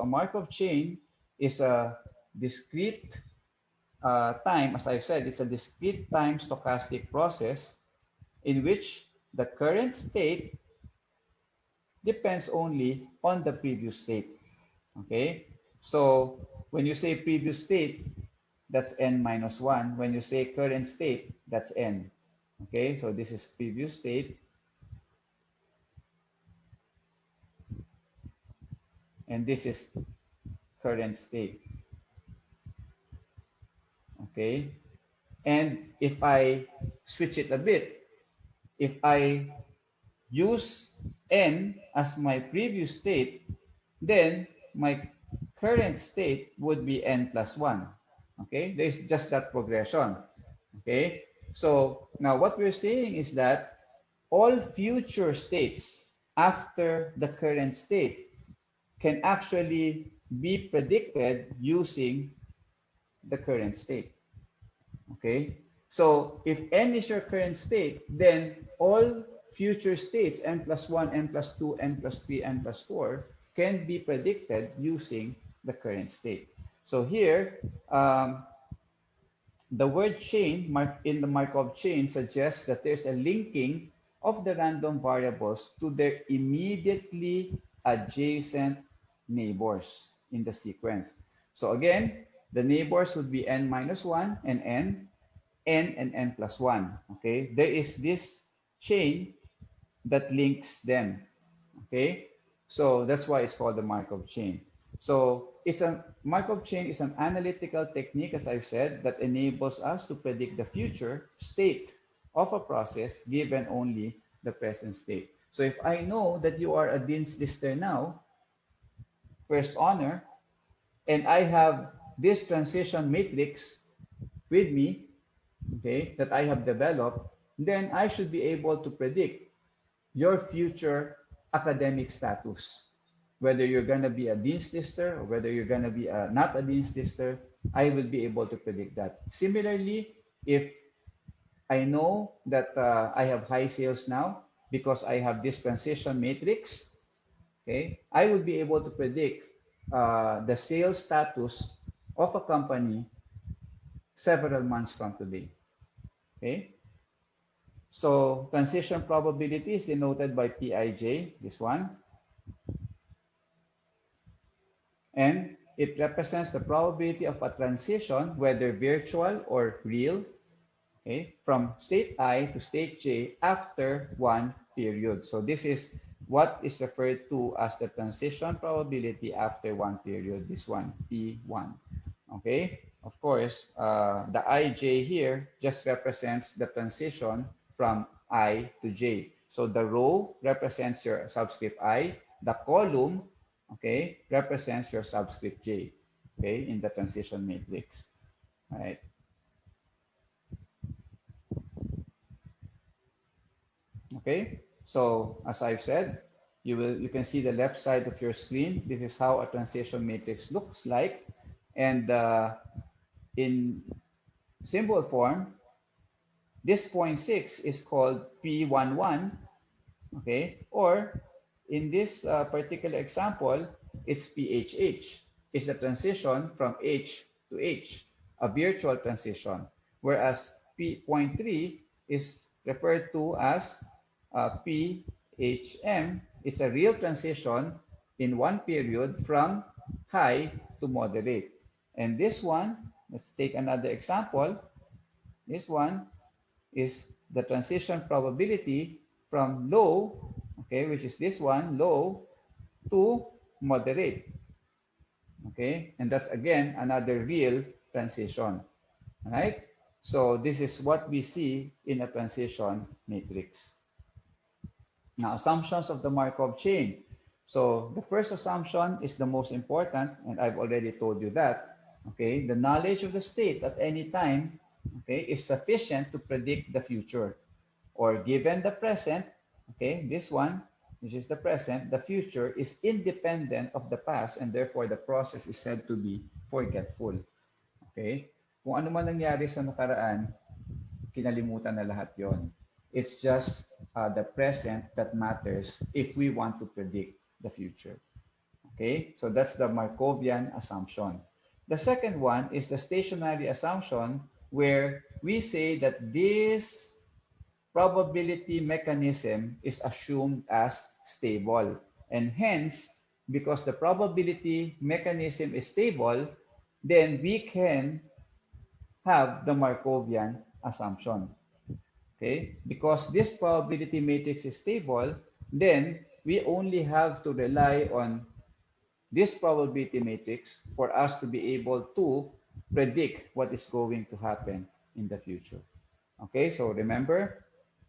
a Markov chain is a discrete time, as I've said, it's a discrete time stochastic process in which the current state depends only on the previous state. Okay? So when you say previous state, that's n minus 1. When you say current state, that's n. Okay? So this is previous state, and this is current state. Okay? And if I switch it a bit, if I use n as my previous state, then my current state would be n plus 1. Okay, there's just that progression. Okay, so now what we're saying is that all future states after the current state can actually be predicted using the current state. Okay, so if n is your current state, then all future states, n plus 1, n plus 2, n plus 3, n plus 4, can be predicted using the current state. So here, the word chain in the Markov chain suggests that there's a linking of the random variables to their immediately adjacent neighbors in the sequence. So again, the neighbors would be n minus 1 and n plus 1. Okay, there is this chain that links them. Okay, so that's why it's called the Markov chain. So it's a Markov chain is an analytical technique, as I've said, that enables us to predict the future state of a process given only the present state. So if I know that you are a Dean's Lister now, first honor, and I have this transition matrix with me, okay, that I have developed, then I should be able to predict your future academic status. Whether you're going to be a Dean's Lister or whether you're going to be not a Dean's Lister, I will be able to predict that. Similarly, if I know that I have high sales now because I have this transition matrix, okay, I will be able to predict the sales status of a company several months from today. Okay, so transition probability is denoted by Pij, this one, and it represents the probability of a transition, whether virtual or real, okay, from state I to state J after one period. So this is what is referred to as the transition probability after one period, this one, P1. Okay, of course, the ij here just represents the transition from I to J. So the row represents your subscript I, the column, okay, represents your subscript J, okay, in the transition matrix. All right. Okay, so as I've said, you can see the left side of your screen. This is how a transition matrix looks like, and in symbol form, this point 6 is called P11, okay, or in this particular example, it's PHH. It's a transition from H to H, a virtual transition, whereas P.3 is referred to as PHM. It's a real transition in one period from high to moderate. And this one, let's take another example. This one is the transition probability from low, okay, which is this one, low, to moderate, okay, and that's again another real transition. All right, so this is what we see in a transition matrix. Now, assumptions of the Markov chain. So the first assumption is the most important, and I've already told you that. Okay, the knowledge of the state at any time, okay, is sufficient to predict the future. Or given the present, okay, this one, which is the present, the future is independent of the past, and therefore the process is said to be forgetful. Okay? Kung ano man nangyari sa nakaraan, kinalimutan na lahat yon. It's just the present that matters if we want to predict the future. Okay, so that's the Markovian assumption. The second one is the stationary assumption, where we say that this probability mechanism is assumed as stable. And hence, because the probability mechanism is stable, then we can have the Markovian assumption. Okay, because this probability matrix is stable, then we only have to rely on this probability matrix for us to be able to predict what is going to happen in the future. Okay, so remember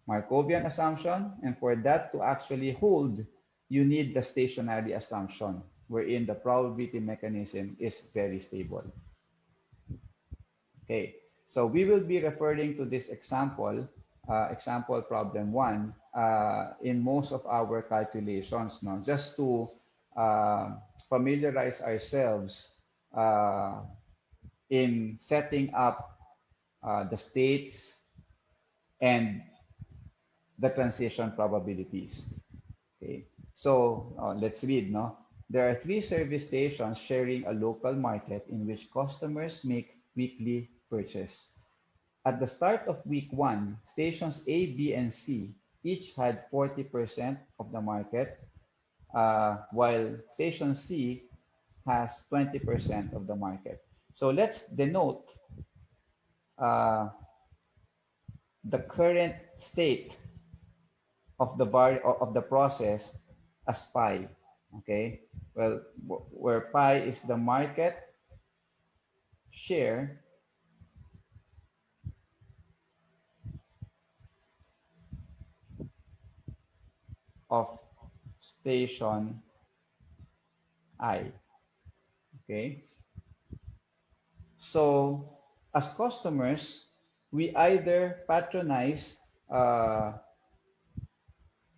Markovian assumption, and for that to actually hold, you need the stationary assumption, wherein the probability mechanism is very stable. Okay, so we will be referring to this example, example problem one, in most of our calculations, no? Just to uh, familiarize ourselves uh, in setting up the states and the transition probabilities. Okay, so let's read. No, there are three service stations sharing a local market in which customers make weekly purchase. At the start of week one, stations A, B, and C each had 40% of the market, while station C has 20% of the market. So let's denote uh, the current state of the bar of the process as pi. Okay, well, where pi is the market share of station I. Okay, so as customers, we either patronize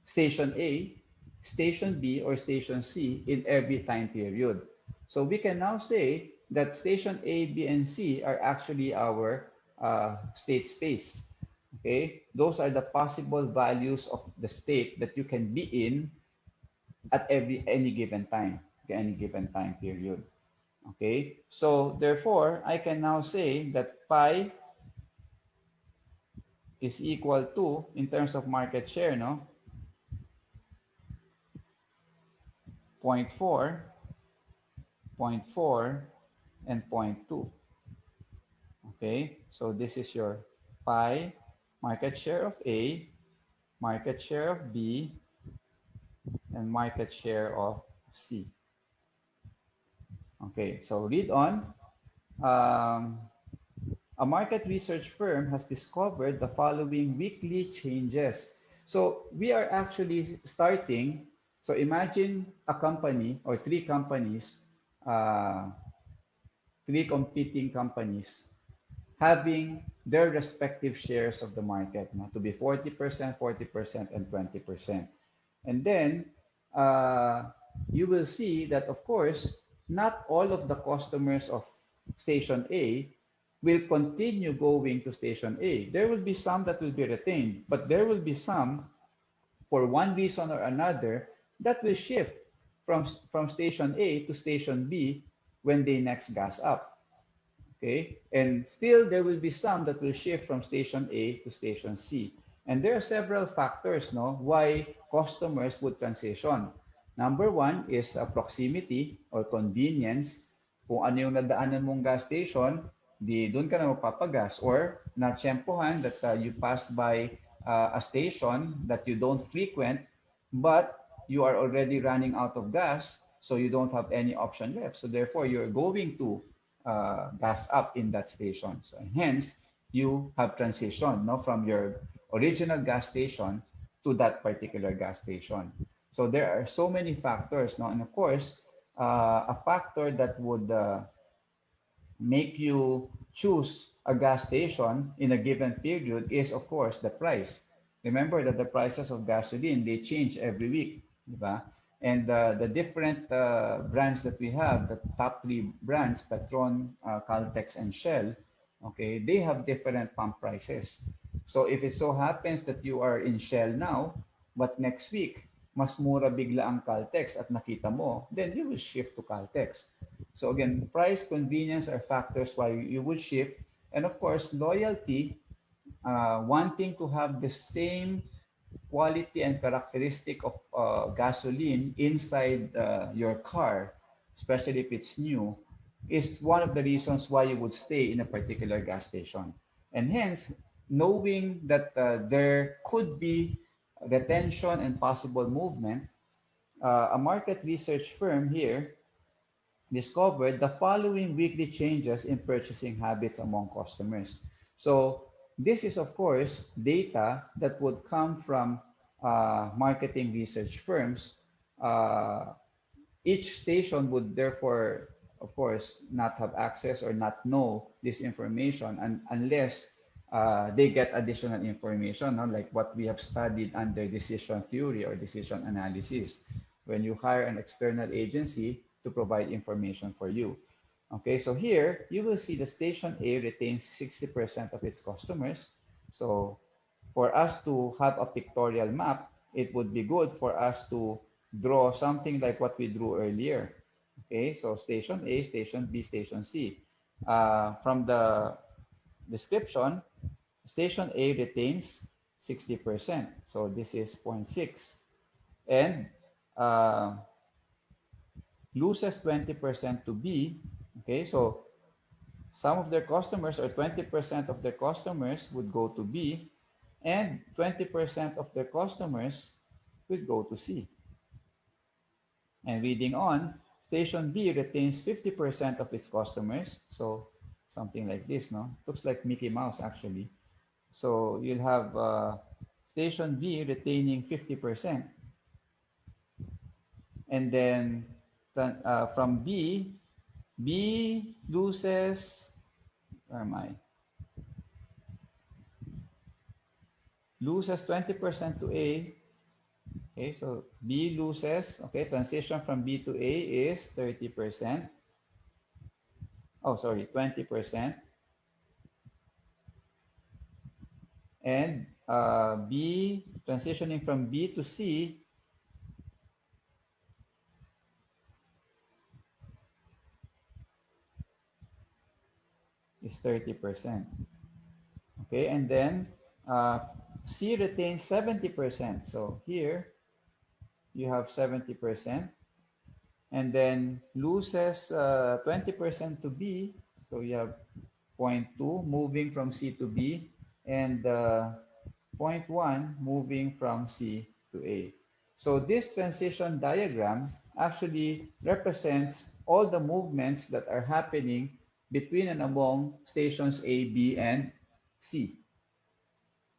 station A, station B, or station C in every time period. So we can now say that station A, B, and C are actually our state space. Okay, those are the possible values of the state that you can be in at any given time, okay, any given time period. Okay, so therefore I can now say that pi is equal to, in terms of market share, no, 0.4, 0.4, and zero point 0.2. Okay, so this is your pi, market share of A, market share of B, and market share of C. Okay, so read on. Um, a market research firm has discovered the following weekly changes. So we are actually starting. So imagine a company or uh, three competing companies having their respective shares of the market, no, to be 40%, 40%, and 20%. And then uh, you will see that, of course, not all of the customers of station A will continue going to station A. There will be some that will be retained, but there will be some, for one reason or another, that will shift from station A to station B when they next gas up. Okay, and still there will be some that will shift from station A to station C. And there are several factors, no, why customers would transition. Number one is proximity or convenience. Kung ano yung nadaanan mong gas station, di doon ka na mapapagas, or natsyempohan that you passed by a station that you don't frequent, but you are already running out of gas, so you don't have any option left. So therefore, you're going to gas up in that station. So hence, you have transition, no, from your original gas station to that particular gas station. So there are so many factors, no, and of course, a factor that would make you choose a gas station in a given period is, of course, the price. Remember that the prices of gasoline, they change every week, diba? And the different brands that we have, the top three brands, Petron, Caltex, and Shell, okay, they have different pump prices. So if it so happens that you are in Shell now, but next week mas mura bigla ang Caltex at nakita mo, then you will shift to Caltex. So again, price, convenience are factors why you will shift. And of course, loyalty, wanting to have the same quality and characteristic of gasoline inside your car, especially if it's new, is one of the reasons why you would stay in a particular gas station. And hence, knowing that there could be retention and possible movement, a market research firm here discovered the following weekly changes in purchasing habits among customers. So this is, of course, data that would come from marketing research firms. Each station would therefore, of course, not have access or not know this information unless they get additional information, no? Like what we have studied under decision theory or decision analysis, when you hire an external agency to provide information for you. Okay, so here you will see the station A retains 60% of its customers. So for us to have a pictorial map, it would be good for us to draw something like what we drew earlier. Okay, so station A, station B, station C. From the description, station A retains 60%. So this is 0.6. And uh, loses 20% to B. Okay, so some of their customers or 20% of their customers would go to B, and 20% of their customers would go to C. And reading on, station B retains 50% of its customers. So something like this, no? Looks like Mickey Mouse actually. So you'll have station B retaining 50%. And then from B, B loses, where am I? Loses 20% to A. Okay, so B loses, okay, transition from B to A is 30%. Oh, sorry, 20%. And B, transitioning from B to C is 30%. Okay, and then C retains 70%. So here you have 70%. And then loses 20% to B. So you have 0.2 moving from C to B, and 0.1 moving from C to A. So this transition diagram actually represents all the movements that are happening between and among stations A, B, and C.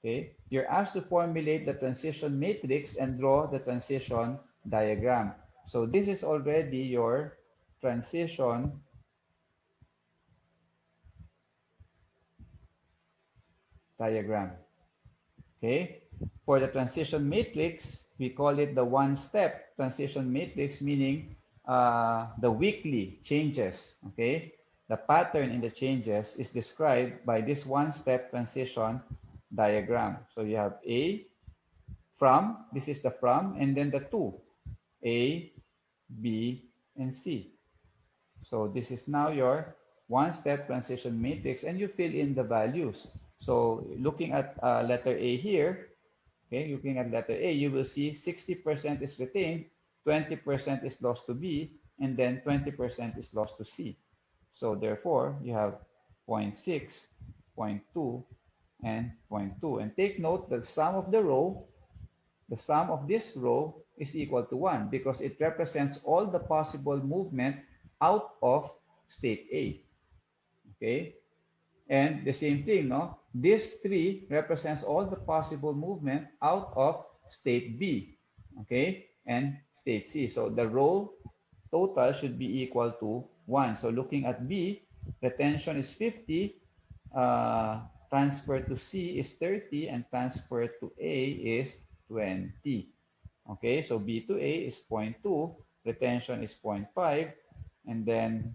Okay, you're asked to formulate the transition matrix and draw the transition diagram. So this is already your transition diagram. Okay, for the transition matrix, we call it the one-step transition matrix, meaning the weekly changes. Okay, the pattern in the changes is described by this one-step transition diagram. So you have A, from, this is the from, and then the to, A, B, and C. So this is now your one-step transition matrix, and you fill in the values. So looking at letter A here, okay, looking at letter A, you will see 60% is retained, 20% is lost to B, and then 20% is lost to C. So therefore, you have 0.6, 0.2, and 0.2. And take note that the sum of this row is equal to 1 because it represents all the possible movement out of state A. Okay? And the same thing, no? This 3 represents all the possible movement out of state B. Okay? And state C. So the row total should be equal to 1. So looking at B, retention is 50, transfer to C is 30, and transfer to A is 20. Okay, so B to A is 0.2, retention is 0.5, and then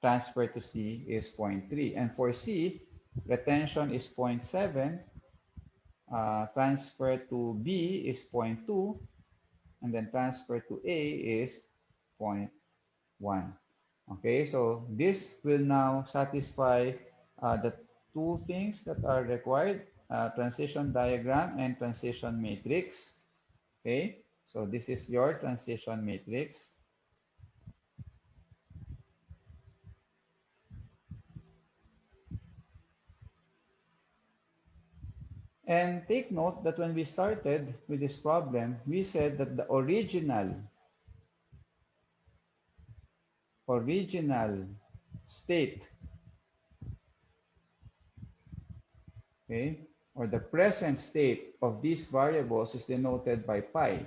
transfer to C is 0.3. And for C, retention is 0.7, transfer to B is 0.2, and then transfer to A is 0.1. Okay, so this will now satisfy the two things that are required, transition diagram and transition matrix. Okay, so this is your transition matrix. And take note that when we started with this problem, we said that the original state, okay, or the present state of these variables is denoted by pi,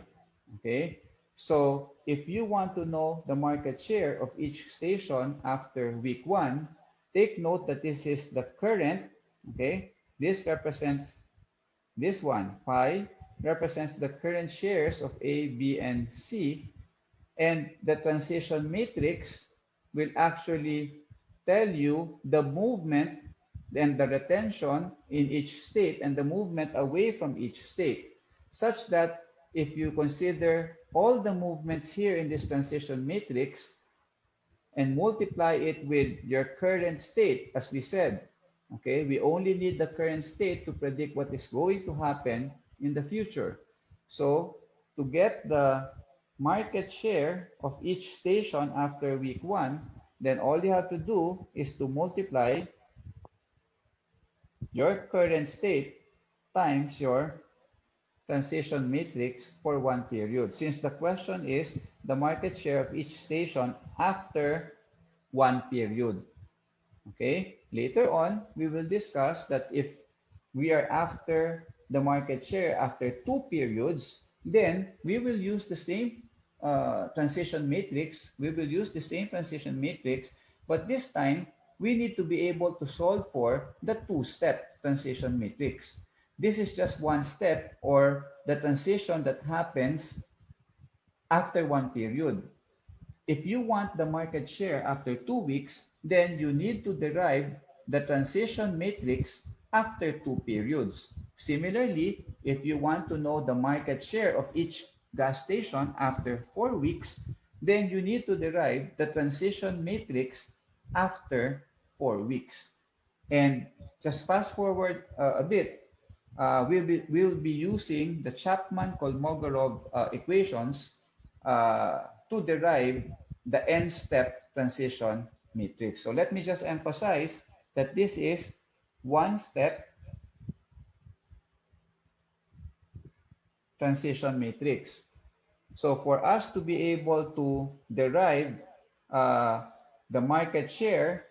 okay? So if you want to know the market share of each station after week 1, take note that this is the current, okay? This represents this one, pi, represents the current shares of A, B, and C, and the transition matrix will actually tell you the movement and the retention in each state and the movement away from each state, such that if you consider all the movements here in this transition matrix and multiply it with your current state, as we said, okay, we only need the current state to predict what is going to happen in the future. So to get the market share of each station after week 1, then all you have to do is to multiply your current state times your transition matrix for one period. Since the question is the market share of each station after one period. Okay, later on, we will discuss that if we are after the market share after 2 periods, then we will use the same transition matrix. We will use the same transition matrix, but this time we need to be able to solve for the two-step transition matrix. This is just one step, or the transition that happens after one period. If you want the market share after 2 weeks, then you need to derive the transition matrix after 2 periods. Similarly, if you want to know the market share of each gas station after 4 weeks, then you need to derive the transition matrix after 4 weeks. And just fast forward a bit, we'll be using the Chapman-Kolmogorov equations to derive the n-step transition matrix. So let me just emphasize that this is one-step transition matrix. So for us to be able to derive the market share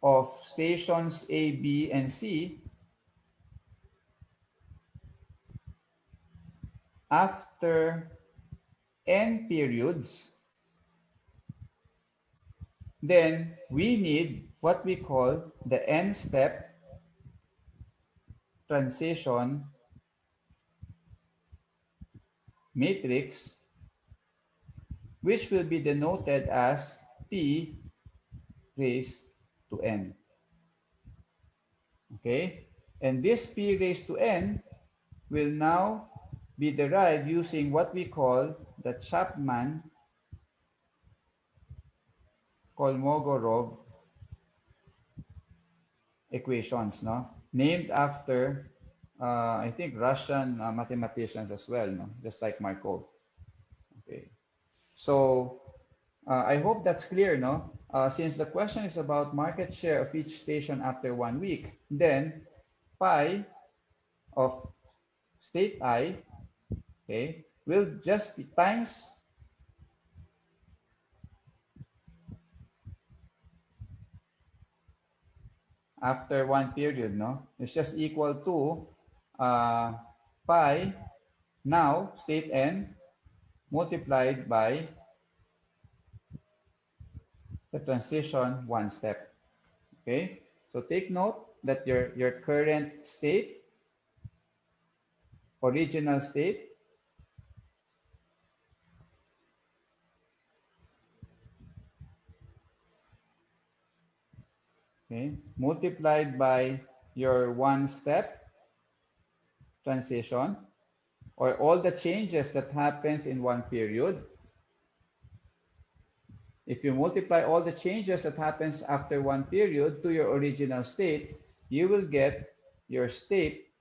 of stations A, B, and C after n periods, then we need what we call the n-step transition matrix, which will be denoted as P raised to n. Okay? And this P raised to n will now be derived using what we call the Chapman-Kolmogorov equations, no? Named after, I think, Russian mathematicians as well, no? Just like Markov. Okay. So I hope that's clear, no? Since the question is about market share of each station after 1 week, then pi of state I, okay, will just be times after one period, no? It's just equal to pi now state n multiplied by the transition one step. Okay, so take note that your current state, original state, okay, multiplied by your one-step transition, or all the changes that happens in one period. If you multiply all the changes that happens after one period to your original state, you will get your state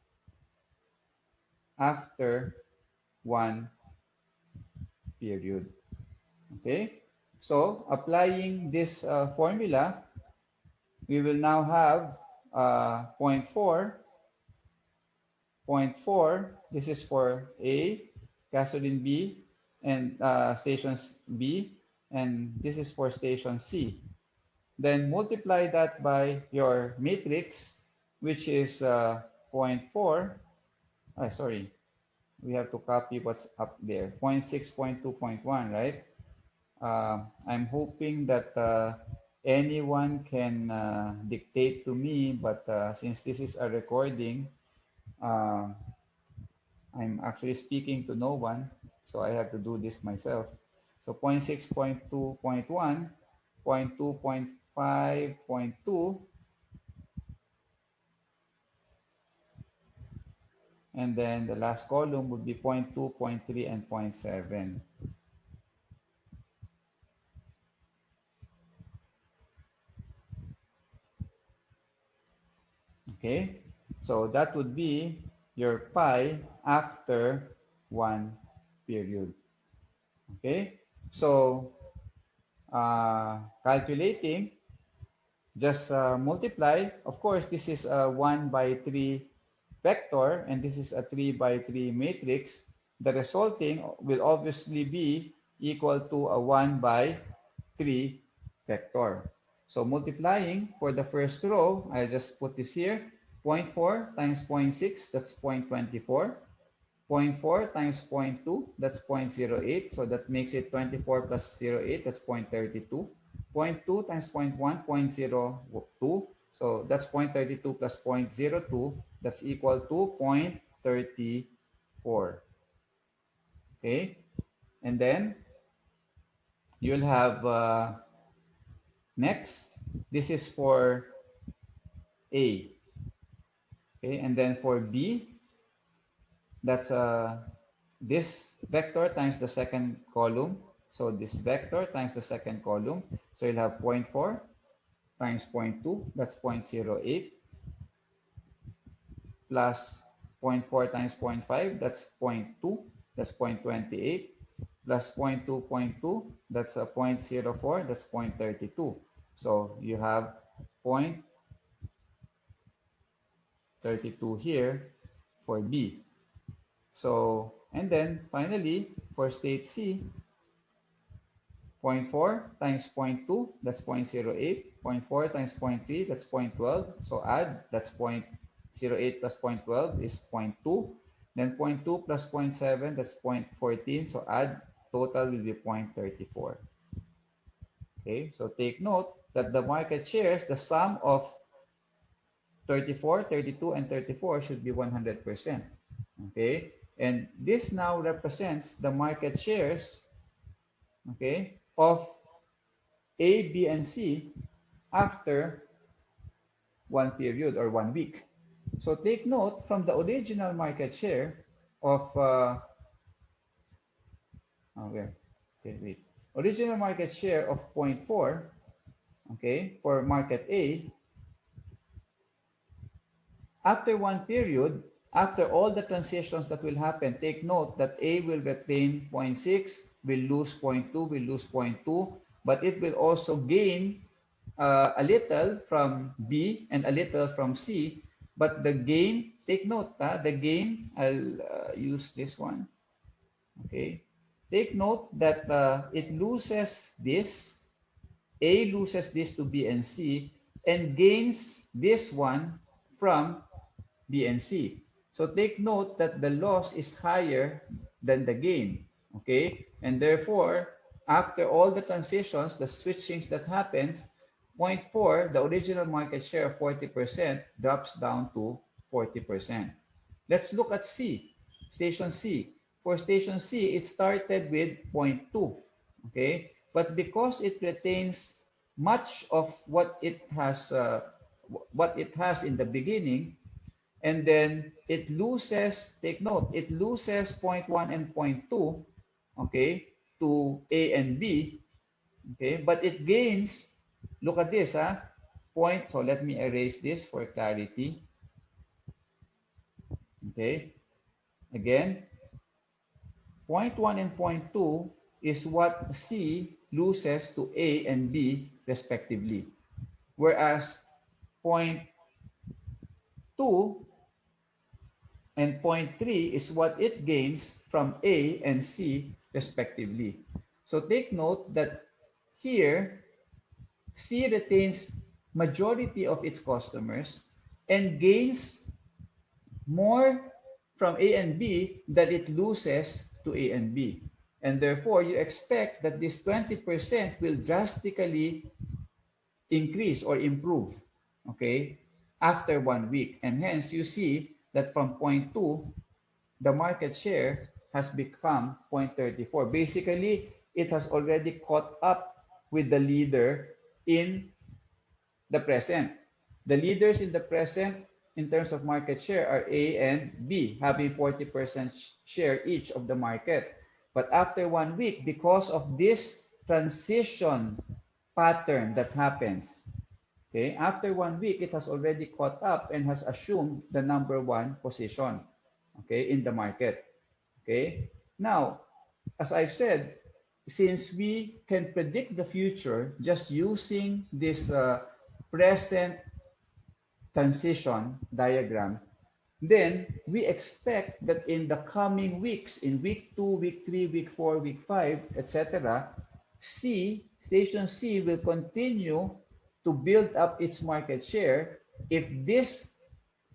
after one period. Okay? So, applying this formula, we will now have point 4. Point 4, this is for A, gasoline B, and stations B, and this is for station C. Then multiply that by your matrix, which is point 4. Sorry, we have to copy what's up there. Point 6, point 2, point 1, right? I'm hoping that anyone can dictate to me, but since this is a recording, uh, I'm actually speaking to no one, so I have to do this myself. So 0.6, 0.2, 0.1, 0.2, 0.5, 0.2, and then the last column would be 0.2, 0.3, and 0.7. Okay, so that would be your pi after one period. Okay, so calculating, just multiply. Of course, this is a 1 by 3 vector, and this is a 3 by 3 matrix. The resulting will obviously be equal to a 1 by 3 vector. So multiplying for the first row, I just put this here, 0.4 times 0.6, that's 0.24. 0.4 times 0.2, that's 0.08. So that makes it 24 plus 0.8, that's 0.32. 0.2 times 0.1, 0.02. So that's 0.32 plus 0.02, that's equal to 0.34. Okay, and then you'll have next, this is for A. Okay, and then for B, that's this vector times the second column. So this vector times the second column. So you'll have 0.4 times 0.2, that's 0.08, plus 0.4 times 0.5, that's 0.2, that's 0.28, plus 0.2, 0.2, that's a 0.04, that's 0.32. So you have 0.32 here for B. So, and then finally, for state C, 0.4 times 0.2, that's 0.08. 0.4 times 0.3, that's 0.12. So add, that's 0.08 plus 0.12 is 0.2. Then 0.2 plus 0.7, that's 0.14. So add, total will be 0.34. Okay, so take note that the market shares, the sum of 34, 32, and 34 should be 100%. Okay, and this now represents the market shares, okay, of A, B, and C after one period or 1 week. So take note from the original market share of original market share of 0.4, okay, for market A. After one period, after all the transitions that will happen, take note that A will retain 0.6, will lose 0.2, will lose 0.2, but it will also gain a little from B and a little from C. But the gain, take note, the gain, I'll use this one. Okay. Take note that it loses this, A loses this to B and C, and gains this one from B and C. So take note that the loss is higher than the gain, okay? And therefore, after all the transitions, the switchings that happens, 0.4, the original market share of 40% drops down to 40%. Let's look at C, station C. For station C, it started with 0.2, okay? But because it retains much of what it has what it has in the beginning, and then it loses, take note, it loses point 0.1 and point 0.2, okay, to A and B, okay, but it gains, look at this, point, so let me erase this for clarity, okay, again, point 0.1 and point 0.2 is what C loses to A and B respectively, whereas point 0.2 and point 0.3 is what it gains from A and C respectively. So take note that here, C retains majority of its customers and gains more from A and B than it loses to A and B. And therefore, you expect that this 20% will drastically increase or improve, okay, after 1 week. And hence, you see that from point 0.2, the market share has become 0.34. Basically, it has already caught up with the leader in the present. The leaders in the present in terms of market share are A and B, having 40% share each of the market. But after 1 week, because of this transition pattern that happens, okay, after 1 week, it has already caught up and has assumed the number one position, okay, in the market. Okay. Now, as I've said, since we can predict the future just using this present transition diagram, then we expect that in the coming weeks, in week 2, week 3, week 4, week 5, etc., station C will continue to build up its market share if this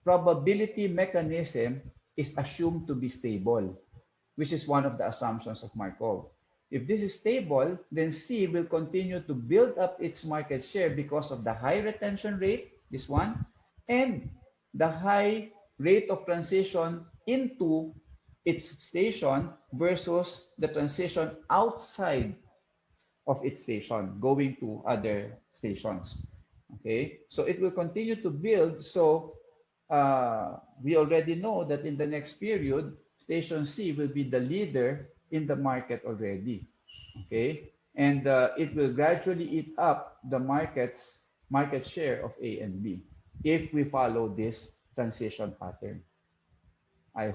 probability mechanism is assumed to be stable, which is one of the assumptions of Markov. If this is stable, then C will continue to build up its market share because of the high retention rate, this one, and the high rate of transition into its station versus the transition outside of its station, going to other stations. Okay, so it will continue to build. So we already know that in the next period, station C will be the leader in the market already. Okay, and it will gradually eat up the market share of A and B if we follow this transition pattern. I hope